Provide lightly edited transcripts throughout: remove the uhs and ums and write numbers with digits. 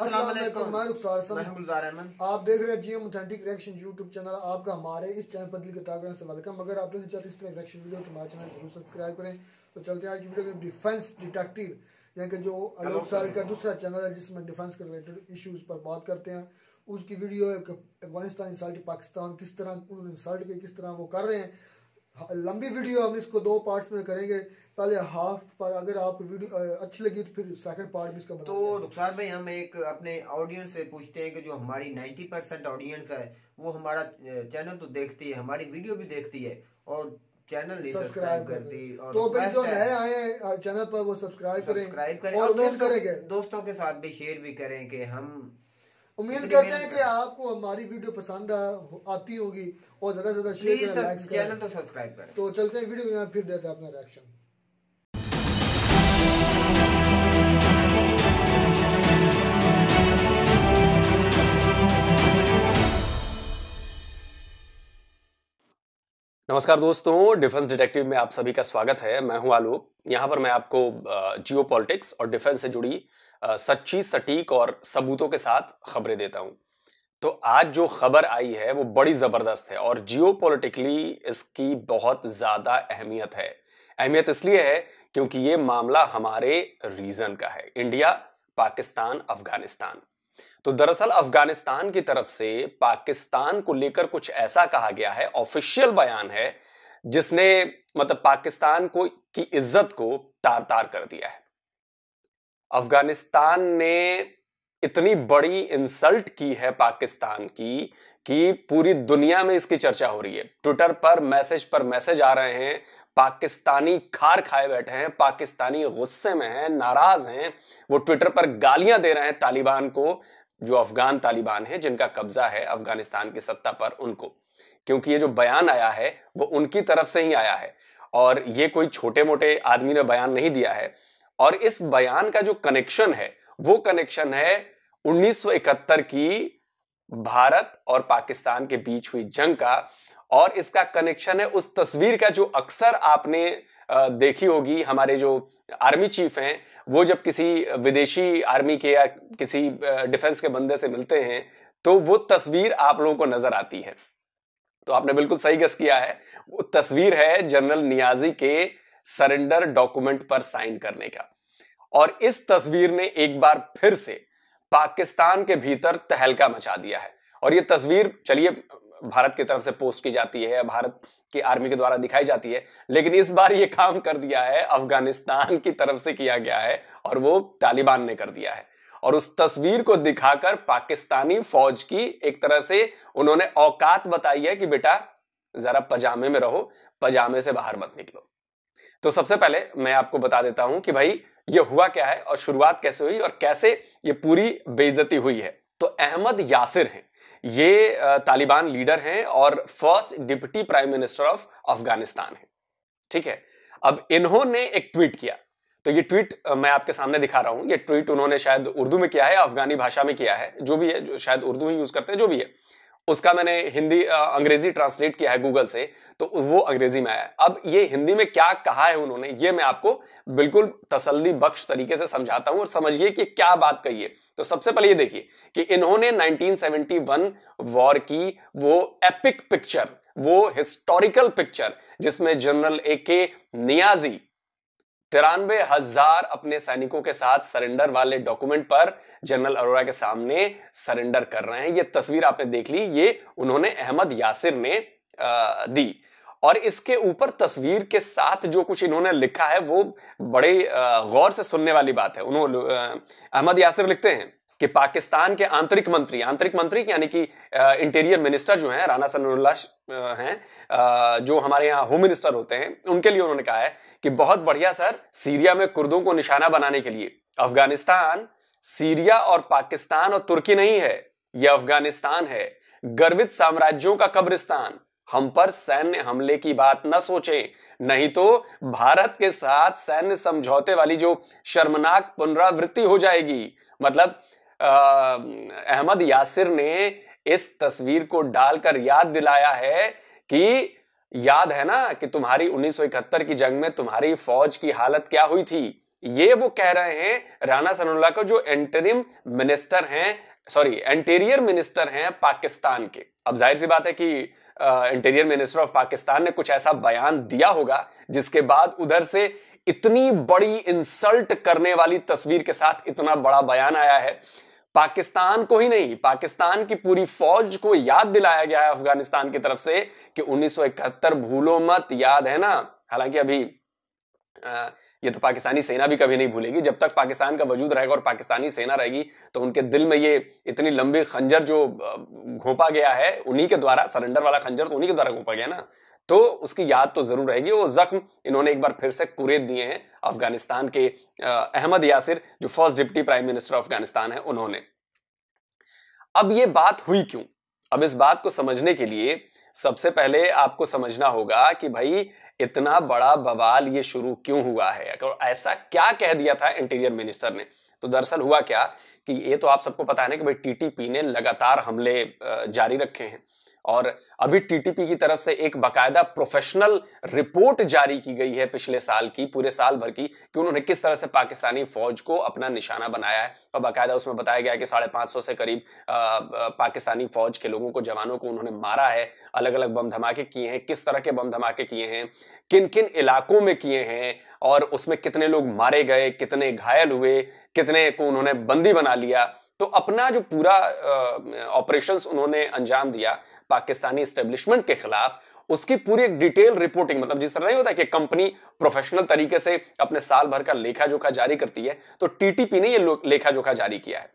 अस्सलाम वालेकुम, मैं रुखसार हसन, मैं गुलजार अहमद। आप देख रहे हैं GM authentic reaction YouTube channel. आपका हमारे इस चैनल पर दिल के ताक़त से वेलकम। अगर आप लोग चाहते हैं इस तरह रिएक्शन वीडियो तो हमारे चैनल जरूर सब्सक्राइब करें। तो चलते हैं आज की वीडियो में डिफेंस डिटेक्टिव, यानी कि जो आलोक साल का दूसरा चैनल है जिसमें डिफेंस के रिलेटेड इश्यूज पर बात करते हैं। उसकी वीडियो है अफगानिस्तान इंसल्ट पाकिस्तान, किस तरह उन्होंने इंसल्ट किया, किस तरह वो कर रहे हैं। लंबी वीडियो हम इसको 2 पार्ट्स में करेंगे। पहले हाफ पर अगर आपको वीडियो अच्छी लगी तो फिर सेकंड पार्ट भी इसका बना। तो रुखसार भाई, हम एक अपने ऑडियंस से पूछते हैं कि जो हमारी 90% ऑडियंस है वो हमारा चैनल तो देखती है, हमारी वीडियो भी देखती है और चैनल नहीं सब्सक्राइब करती। और तो भाई जो नए आए हैं चैनल पर वो सब्सक्राइब करें और उम्मीद करेंगे दोस्तों के साथ भी शेयर भी करें कि हम उम्मीद करते हैं कि आपको हमारी वीडियो पसंद आती होगी और ज्यादा से ज्यादा शेयर करें, लाइक करें, चैनल तो सब्सक्राइब करें। तो चलते हैं वीडियो में, फिर देते हैं अपना रिएक्शन। नमस्कार दोस्तों, डिफेंस डिटेक्टिव में आप सभी का स्वागत है। मैं हूं आलोक। यहां पर मैं आपको जियो पॉलिटिक्स और डिफेंस से जुड़ी सच्ची, सटीक और सबूतों के साथ खबरें देता हूं। तो आज जो खबर आई है वो बड़ी जबरदस्त है और जियो पॉलिटिकली इसकी बहुत ज्यादा अहमियत है। अहमियत इसलिए है क्योंकि ये मामला हमारे रीजन का है, इंडिया, पाकिस्तान, अफगानिस्तान। तो दरअसल अफगानिस्तान की तरफ से पाकिस्तान को लेकर कुछ ऐसा कहा गया है, ऑफिशियल बयान है, जिसने मतलब पाकिस्तान को की इज्जत को तार तार कर दिया है। अफगानिस्तान ने इतनी बड़ी इंसल्ट की है पाकिस्तान की कि पूरी दुनिया में इसकी चर्चा हो रही है। ट्विटर पर मैसेज आ रहे हैं, पाकिस्तानी खार खाए बैठे हैं, पाकिस्तानी गुस्से में हैं, नाराज हैं। वो ट्विटर पर गालियां दे रहे हैं तालिबान को, जो अफगान तालिबान है जिनका कब्जा है अफगानिस्तान की सत्ता पर, उनको। क्योंकि ये जो बयान आया है वो उनकी तरफ से ही आया है और ये कोई छोटे मोटे आदमी ने बयान नहीं दिया है। और इस बयान का जो कनेक्शन है वो कनेक्शन है 1971 की भारत और पाकिस्तान के बीच हुई जंग का। और इसका कनेक्शन है उस तस्वीर का जो अक्सर आपने देखी होगी। हमारे जो आर्मी चीफ हैं वो जब किसी विदेशी आर्मी के या किसी डिफेंस के बंदे से मिलते हैं तो वो तस्वीर आप लोगों को नजर आती है। तो आपने बिल्कुल सही गेस किया है, वो तस्वीर है जनरल नियाजी के सरेंडर डॉक्यूमेंट पर साइन करने का। और इस तस्वीर ने एक बार फिर से पाकिस्तान के भीतर तहलका मचा दिया है। और ये तस्वीर, चलिए, भारत की तरफ से पोस्ट की जाती है, भारत की आर्मी के द्वारा दिखाई जाती है, लेकिन इस बार ये काम कर दिया है अफगानिस्तान की तरफ से किया गया है और वो तालिबान ने कर दिया है। और उस तस्वीर को दिखाकर पाकिस्तानी फौज की एक तरह से उन्होंने औकात बताई है कि बेटा जरा पजामे में रहो, पजामे से बाहर मत निकलो। तो सबसे पहले मैं आपको बता देता हूं कि भाई ये हुआ क्या है और शुरुआत कैसे हुई और कैसे ये पूरी बेइज्जती हुई है। तो अहमद यासिर हैं, ये तालिबान लीडर हैं और first deputy prime minister of Afghanistan है। ठीक है, अब इन्होंने एक ट्वीट किया। तो ये ट्वीट मैं आपके सामने दिखा रहा हूं। ये ट्वीट उन्होंने शायद उर्दू में किया है, अफगानी भाषा में किया है, जो भी है, जो शायद उर्दू ही यूज करते हैं, जो भी है, उसका मैंने हिंदी अंग्रेजी ट्रांसलेट किया है गूगल से, तो वो अंग्रेजी में आया। अब ये हिंदी में क्या कहा है उन्होंने, ये मैं आपको बिल्कुल तसल्ली बख्श तरीके से समझाता हूं और समझिए कि क्या बात कही है। तो सबसे पहले ये देखिए कि इन्होंने 1971 वॉर की वो एपिक पिक्चर, वो हिस्टोरिकल पिक्चर जिसमें जनरल AK नियाजी 93,000 अपने सैनिकों के साथ सरेंडर वाले डॉक्यूमेंट पर जनरल अरोड़ा के सामने सरेंडर कर रहे हैं। ये तस्वीर आपने देख ली, ये उन्होंने अहमद यासिर ने दी। और इसके ऊपर तस्वीर के साथ जो कुछ इन्होंने लिखा है वो बड़े गौर से सुनने वाली बात है। उन्होंने अहमद यासिर लिखते हैं कि पाकिस्तान के आंतरिक मंत्री यानी कि इंटीरियर मिनिस्टर जो हैं, राना सनाउल्लाह हैं, जो हमारे यहाँ होम मिनिस्टर होते हैं, उनके लिए उन्होंने कहा है कि बहुत बढ़िया सर, सीरिया में कुर्दों को निशाना बनाने के लिए अफगानिस्तान सीरिया और पाकिस्तान और तुर्की नहीं है, यह अफगानिस्तान है, गर्वित साम्राज्यों का कब्रिस्तान। हम पर सैन्य हमले की बात न सोचें, नहीं तो भारत के साथ सैन्य समझौते वाली जो शर्मनाक पुनरावृत्ति हो जाएगी। मतलब अहमद यासिर ने इस तस्वीर को डालकर याद दिलाया है कि याद है ना कि तुम्हारी 1971 की जंग में तुम्हारी फौज की हालत क्या हुई थी। ये वो कह रहे हैं राना सनाउल्लाह को, जो इंटरिम मिनिस्टर हैं, सॉरी इंटीरियर मिनिस्टर हैं पाकिस्तान के। अब जाहिर सी बात है कि इंटीरियर मिनिस्टर ऑफ पाकिस्तान ने कुछ ऐसा बयान दिया होगा जिसके बाद उधर से इतनी बड़ी इंसल्ट करने वाली तस्वीर के साथ इतना बड़ा बयान आया है। पाकिस्तान को ही नहीं, पाकिस्तान की पूरी फौज को याद दिलाया गया है अफगानिस्तान की तरफ से कि 1971 भूलो मत, याद है ना। हालांकि अभी ये तो पाकिस्तानी सेना भी कभी नहीं भूलेगी। जब तक पाकिस्तान का वजूद रहेगा और पाकिस्तानी सेना रहेगी तो उनके दिल में ये इतनी लंबी खंजर जो घोंपा गया है उन्हीं के द्वारा, सरेंडर वाला खंजर तो उन्हीं के द्वारा घोंपा गया ना, तो उसकी याद तो जरूर रहेगी। वो जख्म इन्होंने एक बार फिर से कुरेद दिए हैं अफगानिस्तान के अहमद यासिर, जो first deputy prime minister Afghanistan है, उन्होंने। अब ये बात हुई क्यों? अब इस बात को समझने के लिए सबसे पहले आपको समझना होगा कि भाई इतना बड़ा बवाल ये शुरू क्यों हुआ है, और ऐसा क्या कह दिया था इंटीरियर मिनिस्टर ने। तो दरअसल हुआ क्या कि ये तो आप सबको पता है ना कि भाई टीटीपी ने लगातार हमले जारी रखे हैं, और अभी टीटीपी की तरफ से एक बाकायदा प्रोफेशनल रिपोर्ट जारी की गई है पिछले साल की, पूरे साल भर की, कि उन्होंने किस तरह से पाकिस्तानी फौज को अपना निशाना बनाया है। और बाकायदा उसमें बताया गया है कि 550 से करीब पाकिस्तानी फौज के लोगों को, जवानों को उन्होंने मारा है, अलग अलग बम धमाके किए हैं, किस तरह के बम धमाके किए हैं, किन किन इलाकों में किए हैं, और उसमें कितने लोग मारे गए, कितने घायल हुए, कितने को उन्होंने बंदी बना लिया। तो अपना जो पूरा ऑपरेशंस उन्होंने अंजाम दिया पाकिस्तानी एस्टेब्लिशमेंट के खिलाफ, उसकी पूरी एक डिटेल रिपोर्टिंग, मतलब जिस तरह नहीं होता कि कंपनी प्रोफेशनल तरीके से अपने साल भर का लेखा जोखा जारी करती है, तो टीटीपी ने ये लेखा जोखा जारी किया है।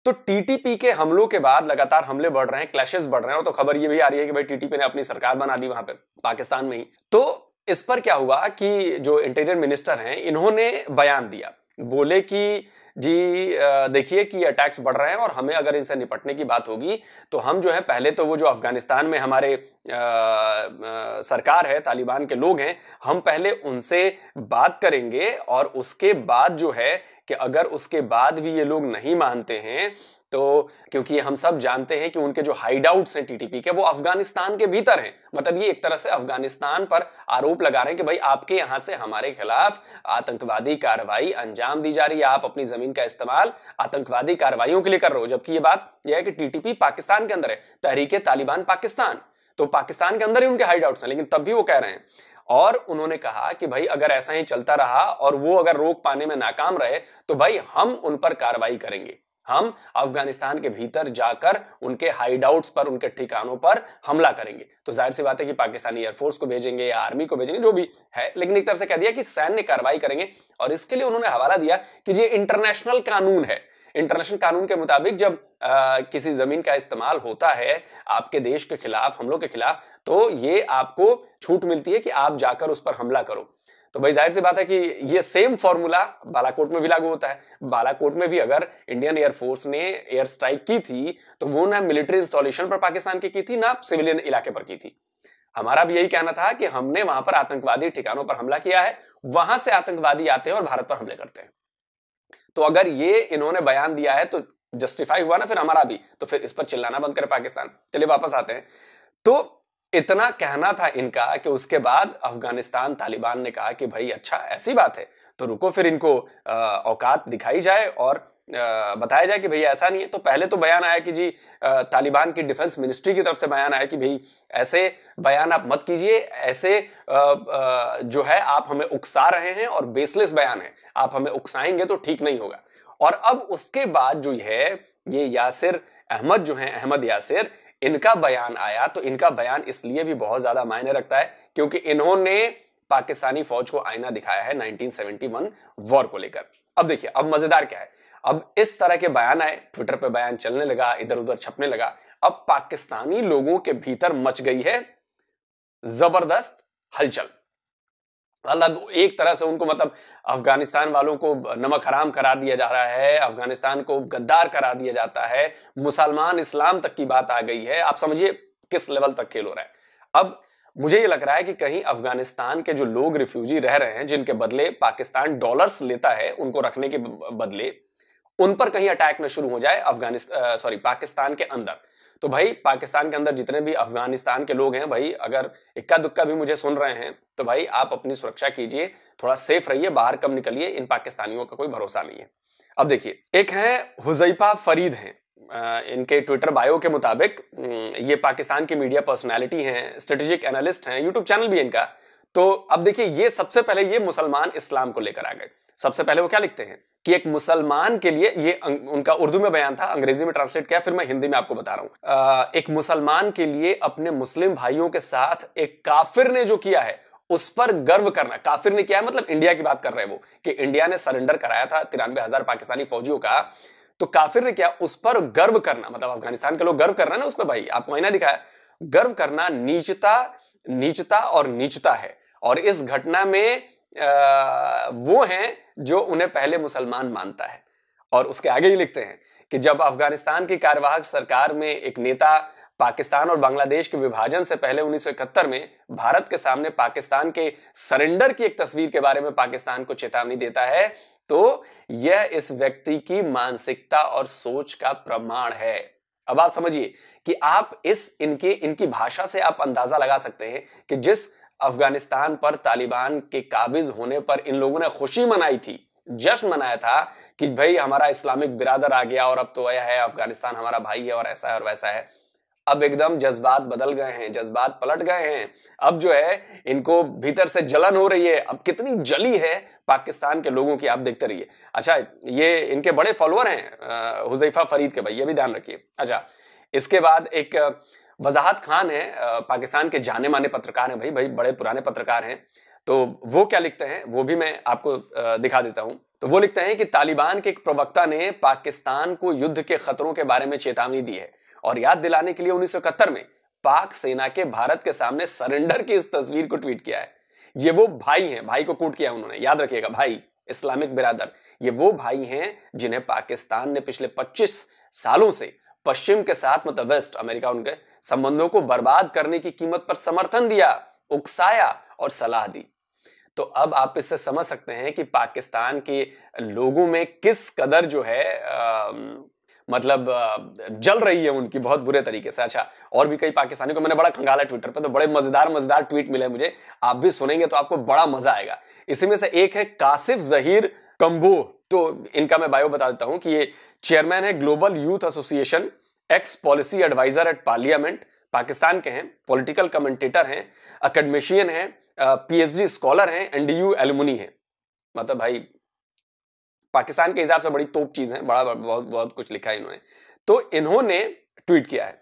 तो टीटीपी के हमलों के बाद लगातार हमले बढ़ रहे हैं, क्लैशेस बढ़ रहे हैं, और तो खबर ये भी आ रही है कि भाई टीटीपी ने अपनी सरकार बना ली वहां पे पाकिस्तान में ही। तो इस पर क्या हुआ कि जो इंटीरियर मिनिस्टर हैं इन्होंने बयान दिया, बोले कि जी देखिए कि अटैक्स बढ़ रहे हैं और हमें अगर इनसे निपटने की बात होगी तो हम जो है पहले तो वो जो अफगानिस्तान में हमारे सरकार है, तालिबान के लोग हैं, हम पहले उनसे बात करेंगे, और उसके बाद जो है कि अगर उसके बाद भी ये लोग नहीं मानते हैं तो, क्योंकि हम सब जानते हैं कि उनके जो हाइडआउट्स हैं टीटीपी के, वो अफगानिस्तान के भीतर हैं। मतलब ये एक तरह से अफगानिस्तान पर आरोप लगा रहे हैं कि भाई आपके यहां से हमारे खिलाफ आतंकवादी कार्रवाई अंजाम दी जा रही है, आप अपनी जमीन का इस्तेमाल आतंकवादी कार्रवाइयों के लिए कर रहे हो। जबकि ये बात यह है कि टीटीपी पाकिस्तान के अंदर है, तहरीके तालिबान पाकिस्तान, तो पाकिस्तान के अंदर ही उनके हाइडआउट्स हैं, लेकिन तब भी वो कह रहे हैं। और उन्होंने कहा कि भाई अगर ऐसा ही चलता रहा और वो अगर रोक पाने में नाकाम रहे तो भाई हम उन पर कार्रवाई करेंगे, हम अफगानिस्तान के भीतर जाकर उनके हाइडआउट्स पर, उनके ठिकानों पर हमला करेंगे। तो जाहिर सी बात है कि पाकिस्तानी एयरफोर्स को भेजेंगे या आर्मी को भेजेंगे, जो भी है, लेकिन एक तरह से कह दिया कि सैन्य कार्रवाई करेंगे। और इसके लिए उन्होंने हवाला दिया कि ये इंटरनेशनल कानून है, इंटरनेशनल कानून के मुताबिक जब किसी जमीन का इस्तेमाल होता है आपके देश के खिलाफ, हमलों के खिलाफ, तो ये आपको छूट मिलती है कि आप जाकर उस पर हमला करो। तो भाई जाहिर सी बात है कि ये सेम फॉर्मूला बालाकोट में भी लागू होता है। बालाकोट में भी अगर इंडियन एयरफोर्स ने एयर स्ट्राइक की थी तो वो ना मिलिट्री इंस्टॉलेशन पर पाकिस्तान की थी, ना सिविलियन इलाके पर की थी। हमारा भी यही कहना था कि हमने वहां पर आतंकवादी ठिकानों पर हमला किया है, वहां से आतंकवादी आते हैं और भारत पर हमले करते हैं। तो अगर ये इन्होंने बयान दिया है तो जस्टिफाई हुआ ना फिर हमारा भी, तो फिर इस पर चिल्लाना बंद करे पाकिस्तान। चलिए वापस आते हैं। तो इतना कहना था इनका कि उसके बाद अफगानिस्तान तालिबान ने कहा कि भाई अच्छा ऐसी बात है तो रुको, फिर इनको औकात दिखाई जाए और बताया जाए कि भाई ऐसा नहीं है। तो पहले तो बयान आया कि जी तालिबान की डिफेंस मिनिस्ट्री की तरफ से बयान आया कि भाई ऐसे बयान आप मत कीजिए, ऐसे जो है आप हमें उकसा रहे हैं और बेसलेस बयान है, आप हमें उकसाएंगे तो ठीक नहीं होगा। और अब उसके बाद जो है ये यासिर अहमद जो है, अहमद यासिर, इनका बयान आया। तो इनका बयान इसलिए भी बहुत ज्यादा मायने रखता है क्योंकि इन्होंने पाकिस्तानी फौज को आईना दिखाया है 1971 वॉर को लेकर। अब देखिए, अब मजेदार क्या है, अब इस तरह के बयान आए, ट्विटर पे बयान चलने लगा, इधर उधर छपने लगा। अब पाकिस्तानी लोगों के भीतर मच गई है जबरदस्त हलचल। मतलब एक तरह से उनको, मतलब अफगानिस्तान वालों को नमक हराम करार दिया जा रहा है, अफगानिस्तान को गद्दार करार दिया जाता है, मुसलमान इस्लाम तक की बात आ गई है। आप समझिए किस लेवल तक खेल हो रहा है। अब मुझे ये लग रहा है कि कहीं अफगानिस्तान के जो लोग रिफ्यूजी रह रहे हैं, जिनके बदले पाकिस्तान डॉलर्स लेता है उनको रखने के बदले, उन पर कहीं अटैक न शुरू हो जाए पाकिस्तान के अंदर। तो भाई पाकिस्तान के अंदर जितने भी अफगानिस्तान के लोग हैं भाई, अगर इक्का दुक्का भी मुझे सुन रहे हैं तो भाई आप अपनी सुरक्षा कीजिए, थोड़ा सेफ रहिए, बाहर कम निकलिए, इन पाकिस्तानियों का कोई भरोसा नहीं है। अब देखिए, एक है हुजैफा फरीद हैं, इनके ट्विटर बायो के मुताबिक ये पाकिस्तान की मीडिया पर्सनालिटी हैं, स्ट्रेटेजिक एनालिस्ट हैं, यूट्यूब चैनल भी है इनका। तो अब देखिए, ये सबसे पहले ये मुसलमान इस्लाम को लेकर आ गए। सबसे पहले वो क्या लिखते हैं कि एक मुसलमान के लिए, ये उनका उर्दू में बयान था, अंग्रेजी में ट्रांसलेट किया, फिर मैं हिंदी में आपको बता रहा हूं। एक मुसलमान के लिए अपने मुस्लिम भाइयों के साथ एक काफिर ने जो किया है उस पर गर्व करना। काफिर ने किया है मतलब इंडिया की बात कर रहे हैं वो, कि इंडिया ने सरेंडर कराया था 93,000 पाकिस्तानी फौजियों का, तो काफिर ने क्या, उस पर गर्व करना, मतलब अफगानिस्तान के लोग गर्व कर रहे हैं ना उस पर, भाई आपको आईना दिखाया, गर्व करना नीचता और नीचता है। और इस घटना में वो हैं जो उन्हें पहले मुसलमान मानता है। और उसके आगे ही लिखते हैं कि जब अफगानिस्तान की कार्यवाहक सरकार में एक नेता पाकिस्तान और बांग्लादेश के विभाजन से पहले 1971 में भारत के सामने पाकिस्तान के सरेंडर की एक तस्वीर के बारे में पाकिस्तान को चेतावनी देता है, तो यह इस व्यक्ति की मानसिकता और सोच का प्रमाण है। अब आप समझिए कि आप इनकी भाषा से आप अंदाजा लगा सकते हैं कि जिस अफगानिस्तान पर तालिबान के काबिज होने पर इन लोगों ने खुशी मनाई थी, जश्न मनाया था कि भाई हमारा इस्लामिक बिरादर आ गया और अब तो यह है अफगानिस्तान हमारा भाई है और ऐसा है और वैसा है, अब एकदम जज्बात बदल गए हैं, जज्बात पलट गए हैं। अब जो है इनको भीतर से जलन हो रही है। अब कितनी जली है पाकिस्तान के लोगों की, आप देखते रहिए। अच्छा, ये इनके बड़े फॉलोअर हैं हुजैफा फरीद के, भाई ये भी ध्यान रखिए। अच्छा, इसके बाद एक वजाहत खान है, पाकिस्तान के जाने माने पत्रकार हैं, भाई बड़े पुराने पत्रकार हैं। तो वो क्या लिखते हैं वो भी मैं आपको दिखा देता हूं। तो वो लिखते हैं कि तालिबान के एक प्रवक्ता ने पाकिस्तान को युद्ध के खतरों के बारे में चेतावनी दी है और याद दिलाने के लिए 1971 में पाक सेना के भारत के सामने सरेंडर की इस तस्वीर को ट्वीट किया है। ये वो भाई हैं, भाई को कोट किया उन्होंने, याद रखिएगा, भाई इस्लामिक बिरादर, ये वो भाई हैं जिन्हें पाकिस्तान ने पिछले 25 सालों से पश्चिम के साथ, मतलब वेस्ट अमेरिका, उनके संबंधों को बर्बाद करने की कीमत पर समर्थन दिया, उकसाया और सलाह दी। तो अब आप इससे समझ सकते हैं कि पाकिस्तान के लोगों में किस कदर जो है मतलब जल रही है उनकी, बहुत बुरे तरीके से। अच्छा, और भी कई पाकिस्तानी को मैंने बड़ा खंगाला ट्विटर पे, तो बड़े मजेदार ट्वीट मिले मुझे, आप भी सुनेंगे तो आपको बड़ा मजा आएगा। इसी में से एक है कासिफ जहीर कंबो। तो इनका मैं बायो बता देता हूं कि ये चेयरमैन है global youth association, ex policy adviser at parliament, Pakistan के हैं, पॉलिटिकल कमेंटेटर हैं, एकेडमिशियन हैं, पीएचडी स्कॉलर हैं, एनडीयू एलुमनी हैं। मतलब भाई पाकिस्तान के हिसाब से बड़ी तोप चीज है, बहुत कुछ लिखा है इन्होंने। तो इन्होंने ट्वीट किया है।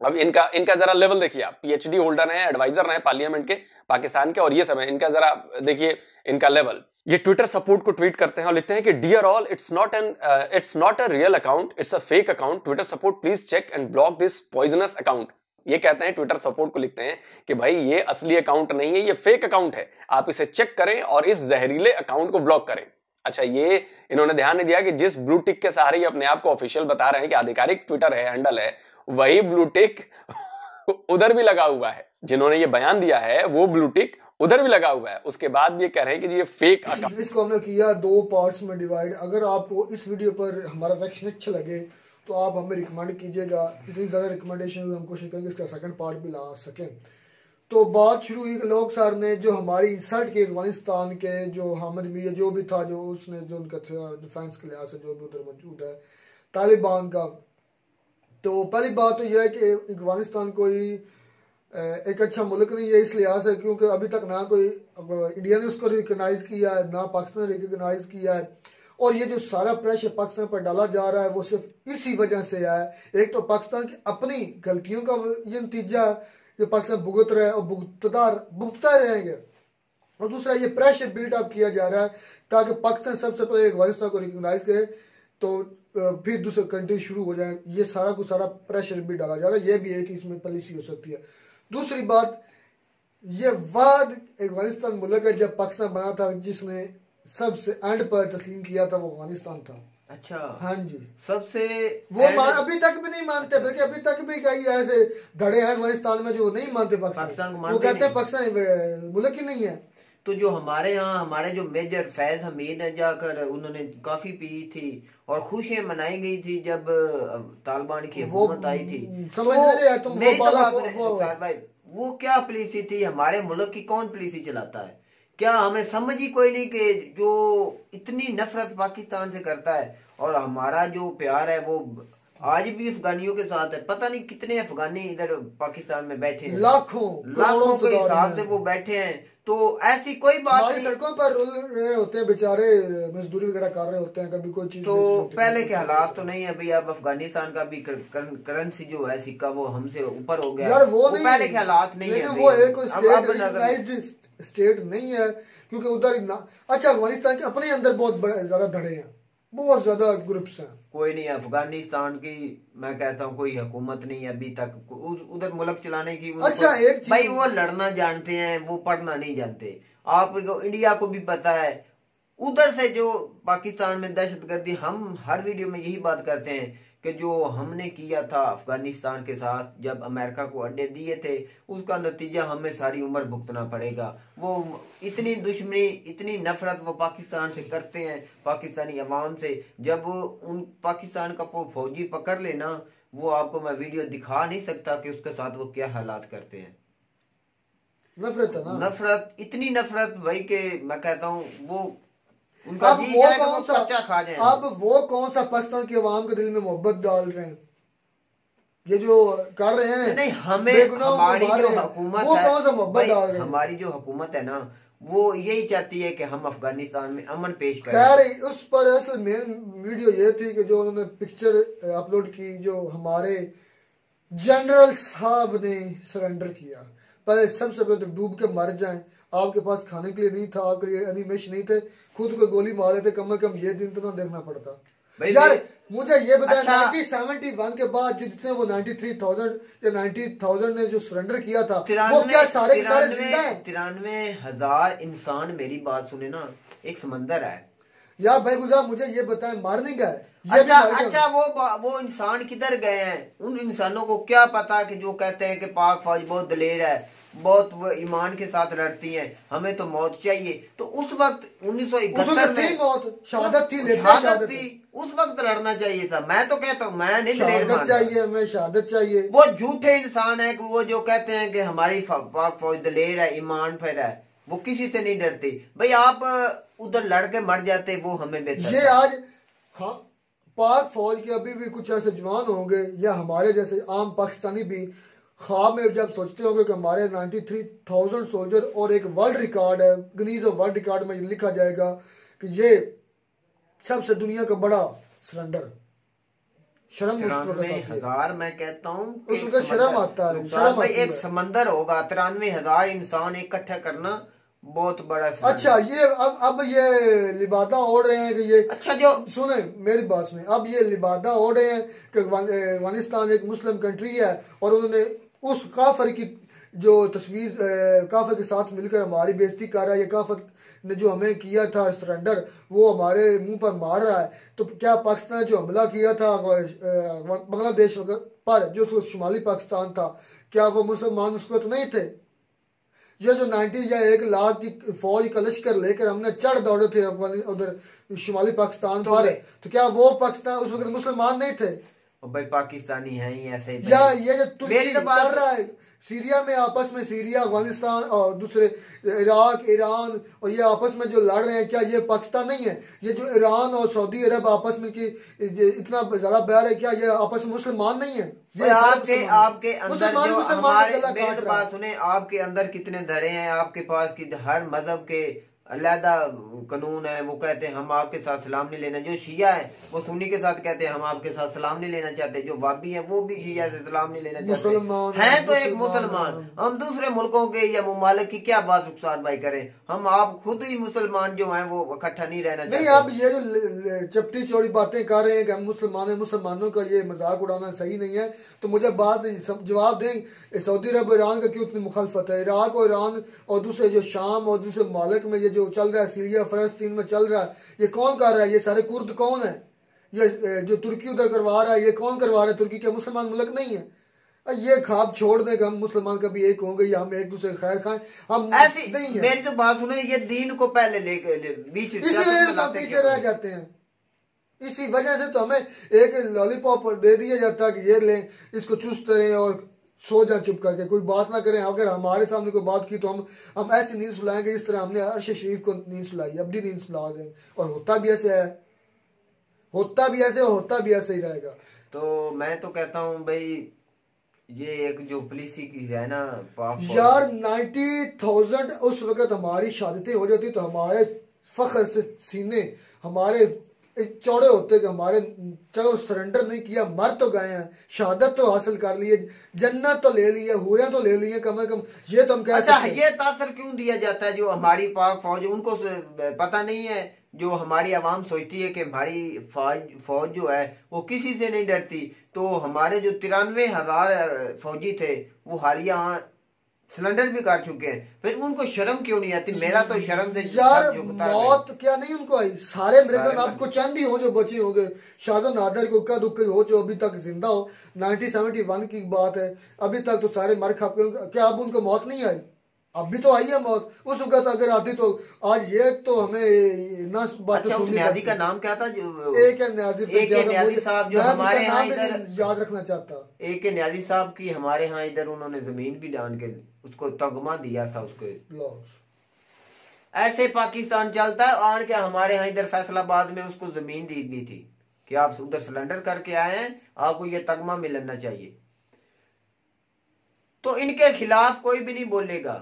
अब इनका जरा लेवल देखिए आप, पीएचडी होल्डर हैं, एडवाइजर हैं पार्लियामेंट के पाकिस्तान के, और ये सब है। इनका जरा देखिए इनका लेवल। ये ट्विटर सपोर्ट को ट्वीट करते हैं और लिखते हैं कि dear all, it's not a real account, it's a fake account, Twitter support please check and block this poisonous account. ये कहते हैं, ट्विटर सपोर्ट को लिखते हैं कि भाई ये असली अकाउंट नहीं है, ये फेक अकाउंट है, आप इसे चेक करें और इस जहरीले अकाउंट को ब्लॉक करें। अच्छा, ये इन्होंने ध्यान नहीं दिया कि जिस ब्लू टिक के सहारे अपने आप को ऑफिशियल बता रहे हैं कि आधिकारिक ट्विटर है, हैंडल है, वही ब्लू टिक उधर भी लगा हुआ है। जिन्होंने ये बयान दिया है वो ब्लू टिक उधर भी लगा हुआ है, उसके बाद भी ये कह रहे हैं कि ये फेक अकाउंट। इसको हमने किया 2 पार्ट्स में डिवाइड। अगर आपको इस वीडियो पर हमारा रिएक्शन अच्छा लगे तो आप हमें रिकमेंड कीजिएगा, इतनी ज़्यादा रिकमेंडेशन हम कोशिश करेंगे इसका सेकंड पार्ट भी ला सकें। तो बात शुरू हुई लोग सर ने जो हमारी इंसल्ट के अफगानिस्तान के जो हामिद मियां जो भी था, जो उसने जो उनका डिफेंस के लिहाज से जो भी उधर मौजूद है तालिबान का। तो पहली बात तो यह है कि अफगानिस्तान कोई एक अच्छा मुल्क नहीं है इस लिहाज से, क्योंकि अभी तक ना कोई इंडिया ने उसको रिकगनाइज किया है, ना पाकिस्तान ने रिकगनाइज किया है। और ये जो सारा प्रेशर पाकिस्तान पर डाला जा रहा है वो सिर्फ इसी वजह से है। एक तो पाकिस्तान की अपनी गलतियों का ये नतीजा है जो पाकिस्तान भुगत रहा है और भुगतता रहेंगे, और दूसरा ये प्रेशर बिल्डअप किया जा रहा है ताकि पाकिस्तान सबसे पहले अफगानिस्तान को रिकगनाइज करे तो फिर दूसरे कंट्री शुरू हो जाए। ये सारा कुछ सारा प्रेशर भी डाला जा रहा है, ये भी एक इसमें पॉलिसी हो सकती है। दूसरी बात, ये वाद अफगानिस्तान मुल्क है जब पाकिस्तान बना था, जिसने सबसे एंड पर तस्लीम किया था वो अफगानिस्तान था। अच्छा, हाँ जी, सबसे वो अभी तक भी नहीं मानते, बल्कि अभी तक भी कई ऐसे धड़े हैं अफगानिस्तान में जो नहीं मानते पाकिस्तान को, वो कहते हैं पाकिस्तान मुल्क ही नहीं है। तो जो हमारे यहाँ हमारे जो मेजर फैज हमीद है जाकर उन्होंने काफी पी थी और खुशियां मनाई गई थी जब तालिबान की हुकूमत आई थी। समझ रहे हैं तुम? मेरी तो बात सुने भाई, वो क्या पॉलिसी थी? हमारे मुल्क की कौन पॉलिसी चलाता है? क्या हमें समझ ही कोई नहीं कि जो इतनी नफरत पाकिस्तान से करता है और हमारा जो प्यार है वो आज भी अफगानियों के साथ है। पता नहीं कितने अफगानी इधर पाकिस्तान में बैठे हैं, लाखों के हिसाब से वो बैठे हैं। तो ऐसी कोई बात नहीं, सड़कों पर रोल रहे होते हैं बेचारे, मजदूरी वगैरह कर रहे होते हैं, कभी कोई चीज। तो पहले के हालात तो नहीं है भाई। अब अफगानिस्तान का भी करेंसी जो है सिक्का वो हमसे ऊपर हो गया यार, वो नहीं, पहले के हालात नहीं है। वो एक स्टेट नहीं है क्योंकि उधर अच्छा अफगानिस्तान के अपने अंदर बहुत ज्यादा धड़े हैं, बहुत ज्यादा ग्रुप्स हैं। कोई नहीं, अफगानिस्तान की मैं कहता हूँ कोई हुकूमत नहीं है अभी तक उधर मुल्क चलाने की। अच्छा एक भाई वो लड़ना जानते हैं, वो पढ़ना नहीं जानते। आपको इंडिया को भी पता है उधर से जो पाकिस्तान में दहशतगर्दी, हम हर वीडियो में यही बात करते हैं कि जो हमने किया था अफगानिस्तान के साथ जब अमेरिका को अड्डे दिए थे, उसका नतीजा हमें सारी उम्र भुगतना पड़ेगा। वो इतनी दुश्मनी, इतनी नफरत वो पाकिस्तान से करते हैं, पाकिस्तानी अवाम से। जब उन पाकिस्तान का फौजी पकड़ लेना, वो आपको मैं वीडियो दिखा नहीं सकता कि उसके साथ वो क्या हालात करते हैं। नफरत है ना, नफरत, इतनी नफरत भाई के मैं कहता हूँ वो अब वो कौन सा पाकिस्तान के अवाम के दिल में मोहब्बत डाल रहे हैं, ये जो कर रहे हैं। नहीं, हमें हमारी जो हुकूमत वो कौन सा मोहब्बत डाल रहे हैं? हमारी जो हुकूमत है ना, वो यही चाहती है कि हम अफगानिस्तान में अमन पेश करें। खैर उस पर असल मेन वीडियो ये थी कि जो उन्होंने पिक्चर अपलोड की, जो हमारे जनरल साहब ने सरेंडर किया। पहले सबसे पहले तो डूब के मर जाएं, आपके पास खाने के लिए नहीं था, आपके लिए एनिमेशन नहीं थे, खुद को गोली मार लेते, कम से कम ये दिन तो ना देखना पड़ता। यार मुझे ये बताया, अच्छा, 1971 के बाद जो जितने वो 93,000 या 90,000 ने जो सरेंडर किया था, वो क्या सारे के सारे जिंदा हैं? 93,000 इंसान, मेरी बात सुने ना, एक समंदर है यार। भाई गुलजार मुझे ये बताएं, मार नहीं गए? अच्छा वो इंसान किधर गए हैं? उन इंसानों को क्या पता कि जो कहते हैं कि पाक फौज बहुत दलेर है, बहुत वो ईमान के साथ लड़ती है, हमें तो मौत चाहिए। तो उस वक्त 1971 में मौत शहादत थी, उस वक्त लड़ना चाहिए था। मैं तो कहता हूँ, मैं नहीं शहादत चाहिए, हमें शहादत चाहिए। वो झूठे इंसान है कि वो जो कहते हैं कि हमारी पाक फौज दलेर है, ईमान पर है, वो किसी से नहीं डरती। भाई आप उधर लड़के मर जाते, वो हमें बेहतर। ये आज हाँ, पाक फौज के अभी भी कुछ ऐसे जवान होंगे या हमारे जैसे आम पाकिस्तानी भी ख्वाब में जब सोचते होंगे कि हमारे 93,000 सोल्जर और एक वर्ल्ड रिकॉर्ड है, गिनीज ऑफ वर्ल्ड रिकॉर्ड में लिखा जाएगा कि ये सबसे दुनिया का बड़ा सरेंडर। शर्म हजार, मैं कहता हूँ उस वक्त शर्म आता है, शर्म आती है। एक समंदर होगा, 93,000 इंसान इकट्ठा करना बहुत बड़ा। अच्छा ये अब ये लिबादा ओढ़ रहे हैं कि ये, अच्छा जो सुने मेरी बात सुने, अब ये लिबादा ओढ़ रहे हैं कि अफगानिस्तान एक मुस्लिम कंट्री है और उन्होंने उस काफर की जो तस्वीर काफर के साथ मिलकर हमारी बेइज्जती कर रहा है, ये काफर ने जो हमें किया था सरेंडर, वो हमारे मुंह पर मार रहा है। तो क्या पाकिस्तान जो हमला किया था बांग्लादेश पर, जो शुमाली पाकिस्तान था, क्या वो मुसलमान उस वक्त नहीं थे? ये जो 90 या 1 लाख की फौज का लश्कर लेकर हमने चढ़ दौड़े थे उधर शुमाली पाकिस्तान पर, तो क्या वो पाकिस्तान उस वक्त मुसलमान नहीं थे? भाई पाकिस्तानी है ही ऐसे ही। या ये जो तुर्की कर रहा है सीरिया में, आपस में सीरिया, अफगानिस्तान और दूसरे इराक, ईरान, और ये आपस में जो लड़ रहे हैं, क्या ये पाकिस्तान नहीं है? ये जो ईरान और सऊदी अरब आपस में की इतना ज्यादा बैर है, क्या ये आपस में मुसलमान नहीं है? ये आपके अंदर जो हमारे, मेरी तो बात सुने, आपके अंदर कितने धरे हैं, आपके पास की हर मजहब के अलहदा कानून है। वो कहते हैं हम आपके साथ सलाम नहीं लेना। जो शिया है वो सुन्नी के साथ कहते हैं हम आपके साथ सलाम नहीं लेना चाहते। जो वाबी है वो भी शिया से सलाम नहीं लेना चाहते हैं। तो एक मुसलमान, हम दूसरे मुल्कों के या मुमालिक की क्या बात रुखसार भाई करें? हम आप खुद ही मुसलमान जो हैं वो इकट्ठा नहीं रहना चाहते। नहीं, आप ये जो चपटी चौड़ी बातें कर रहे हैं कि हम मुसलमान हैं, मुसलमानों का ये मजाक उड़ाना सही नहीं है। तो मुझे बात जवाब दें, सऊदी अरब ईरान का क्यों इतनी मुखालफत है? इराक और ईरान और दूसरे जो शाम और दूसरे मालिक में ये जो चल रहा है, सीरिया फलस्तीन में चल रहा है, ये कौन कर रहा है? ये सारे कुर्द कौन है? ये जो तुर्की उधर करवा रहा है, ये कौन करवा रहा है? तुर्की के मुसलमान मुल्क नहीं है। ये ख्वाब छोड़ दें कि हम मुसलमान कभी एक होंगे या हम एक दूसरे खैर खाएं, हम ऐसी नहीं है। मेरी तो बात सुनो, ये दीन को पहले लेके बीच इसी वजह से हम पीछे रह जाते हैं। इसी वजह से तो हमें एक लॉलीपॉप दे दिया जाता है कि ये लें, इसको चुस्त रहें और सो जाए चुप करके, कोई बात ना करें। अगर हमारे सामने कोई बात की तो हम ऐसी नींद सुलाएंगे जिस तरह हमने अर्श शरीफ को नींद सुलाई, अब भी नींद सुला देंगे। और होता भी ऐसे है, होता भी ऐसे, होता भी ऐसे ही रहेगा। तो मैं तो कहता हूँ भाई, ये एक जो पुलिस की है ना यार 90,000 उस वक्त हमारी शहादतें हो जाती तो हमारे फख्र से सीने हमारे चौड़े होते कि हमारे चलो सरेंडर नहीं किया, मर तो गए हैं, शहादत तो हासिल कर लिए, जन्नत तो ले ली है, हुरें तो ले ली है, कम से कम ये तो हम कह सकते हैं। ये तासर क्यों दिया जाता है जो हमारी पाक फौज, उनको पता नहीं है, जो हमारी आवाम सोचती है कि हमारी फौज जो है वो किसी से नहीं डरती। तो हमारे जो 93,000 फौजी थे वो हालिया सिलेंडर भी कर चुके हैं, फिर उनको शर्म क्यों नहीं आती? मेरा तो शर्म से यार मौत क्या नहीं उनको आई, सारे मृतक आपको चंद ही हो जो बचे होंगे, शादो नादर को उक्का दुक्का हो जो अभी तक जिंदा हो, 1971 की बात है, अभी तक तो सारे मर खप गए, क्या अब उनको मौत नहीं आई? अब भी तो आई है मौत, उस वक्त अगर आती तो आज ये तो हमें ना बातें सुननी। न्याजी का नाम क्या था जो एक न्याजी साहब जो हमारे यहाँ इधर याद रखना चाहता, एक न्याजी साहब की हमारे यहाँ इधर उन्होंने जमीन भी दान के उसको तगमा दिया था उसको। ऐसे पाकिस्तान चलता है। आन के हमारे यहाँ इधर फैसलाबाद में उसको जमीन दी दी थी कि आप उधर सिलेंडर करके आए हैं, आपको ये तगमा मिलना चाहिए। तो इनके खिलाफ कोई भी नहीं बोलेगा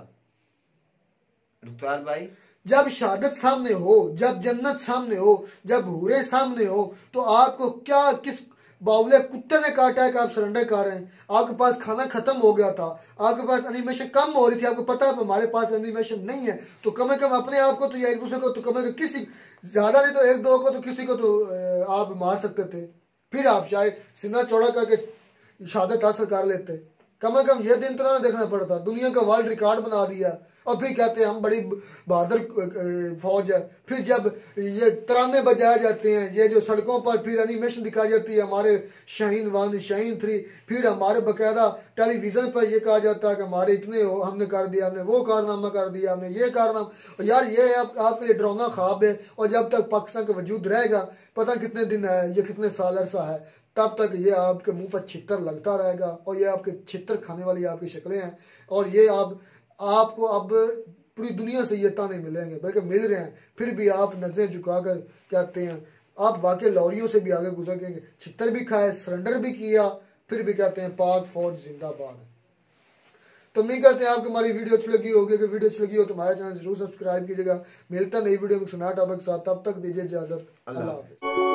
रुखसार भाई। जब शहादत सामने हो, जब जन्नत सामने हो, जब हूरे सामने हो, तो आपको क्या किस बावले कुत्ते ने काटा है कि आप सरेंडर कर रहे हैं? आपके पास खाना खत्म हो गया था, आपके पास एनिमेशन कम हो रही थी, आपको पता है हमारे पास एनिमेशन नहीं है, तो कम से कम अपने आप को तो या एक दूसरे को तो कम से कम किसी ज्यादा नहीं तो एक दो को तो किसी को तो आप मार सकते थे, फिर आप शायद सीना चौड़ा करके शहादत हासिल कर लेते। कम से कम ये दिन तो ना देखना पड़ता। दुनिया का वर्ल्ड रिकॉर्ड बना दिया और फिर कहते हैं हम बड़ी बहादुर फौज है। फिर जब ये तराने बजाए जाते हैं, ये जो सड़कों पर फिर एनिमेशन दिखाई जाती है हमारे शाहीन 1 शाहीन 3, फिर हमारे बकायदा टेलीविजन पर ये कहा जाता है कि हमारे इतने हमने कर दिया, हमने वो कारनामा कर दिया, हमने ये कारनामा। यार ये आपके लिए डरावना ख्वाब है, और जब तक पाकिस्तान का वजूद रहेगा, पता कितने दिन है, ये कितने साल अरसा है, तब तक ये आपके मुंह पर छितर लगता रहेगा, और ये आपके छितर खाने वाली आपकी शक्लें हैं, और ये आपको अब पूरी दुनिया से ये ताने मिलेंगे, बल्कि मिल रहे हैं, फिर भी आप नजरें झुकाकर कहते हैं। आप वाकई लॉरियों से भी आगे गुजर के छितर भी खाए, सरेंडर भी किया, फिर भी कहते हैं पाक फौज जिंदाबाद। तो उम्मीद करते हैं आपको हमारी वीडियो अच्छी लगी होगी। अगर वीडियो अच्छी लगी हो तो हमारे चैनल जरूर सब्सक्राइब कीजिएगा। मिलता नई वीडियो में सुना टॉपिक के साथ, तब तक दीजिए इजाजत, अल्लाह हाफिज़।